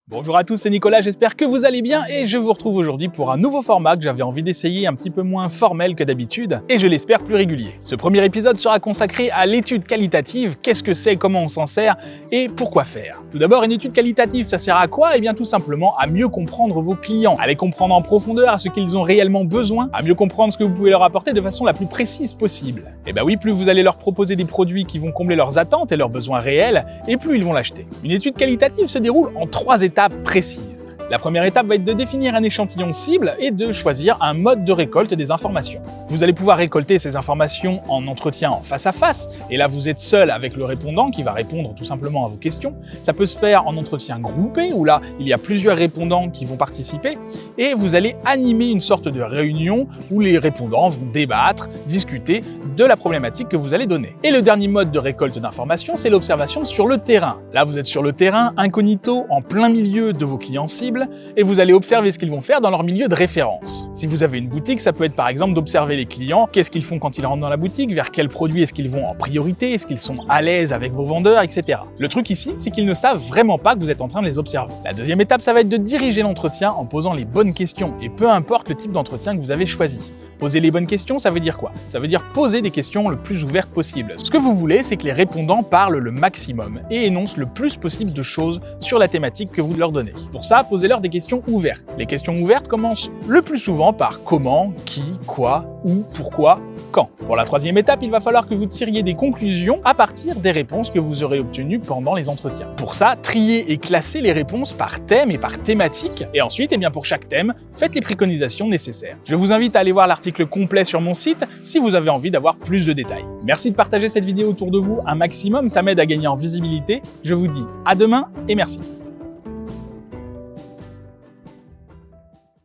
Bonjour à tous, c'est Nicolas, j'espère que vous allez bien et je vous retrouve aujourd'hui pour un nouveau format que j'avais envie d'essayer un petit peu moins formel que d'habitude et je l'espère plus régulier. Ce premier épisode sera consacré à l'étude qualitative, qu'est-ce que c'est, comment on s'en sert et pourquoi faire. Tout d'abord, une étude qualitative, ça sert à quoi? Eh bien tout simplement à mieux comprendre vos clients, à les comprendre en profondeur, à ce qu'ils ont réellement besoin, à mieux comprendre ce que vous pouvez leur apporter de façon la plus précise possible. Et bah oui, plus vous allez leur proposer des produits qui vont combler leurs attentes et leurs besoins réels, et plus ils vont l'acheter. Une étude qualitative se déroule en 3 étapes précises. La première étape va être de définir un échantillon cible et de choisir un mode de récolte des informations. Vous allez pouvoir récolter ces informations en entretien en face à face, et là vous êtes seul avec le répondant qui va répondre tout simplement à vos questions. Ça peut se faire en entretien groupé, où là il y a plusieurs répondants qui vont participer, et vous allez animer une sorte de réunion où les répondants vont débattre, discuter de la problématique que vous allez donner. Et le dernier mode de récolte d'informations, c'est l'observation sur le terrain. Là vous êtes sur le terrain, incognito, en plein milieu de vos clients cibles, et vous allez observer ce qu'ils vont faire dans leur milieu de référence. Si vous avez une boutique, ça peut être par exemple d'observer les clients, qu'est-ce qu'ils font quand ils rentrent dans la boutique, vers quels produits est-ce qu'ils vont en priorité, est-ce qu'ils sont à l'aise avec vos vendeurs, etc. Le truc ici, c'est qu'ils ne savent vraiment pas que vous êtes en train de les observer. La deuxième étape, ça va être de diriger l'entretien en posant les bonnes questions, et peu importe le type d'entretien que vous avez choisi. Poser les bonnes questions, ça veut dire quoi? Ça veut dire poser des questions le plus ouvertes possible. Ce que vous voulez, c'est que les répondants parlent le maximum et énoncent le plus possible de choses sur la thématique que vous leur donnez. Pour ça, posez-leur des questions ouvertes. Les questions ouvertes commencent le plus souvent par comment, qui, quoi, où, pourquoi, quand. Pour la troisième étape, il va falloir que vous tiriez des conclusions à partir des réponses que vous aurez obtenues pendant les entretiens. Pour ça, triez et classez les réponses par thème et par thématique, et ensuite, pour chaque thème, faites les préconisations nécessaires. Je vous invite à aller voir l'article complet sur mon site si vous avez envie d'avoir plus de détails. Merci de partager cette vidéo autour de vous un maximum, ça m'aide à gagner en visibilité. Je vous dis à demain et merci.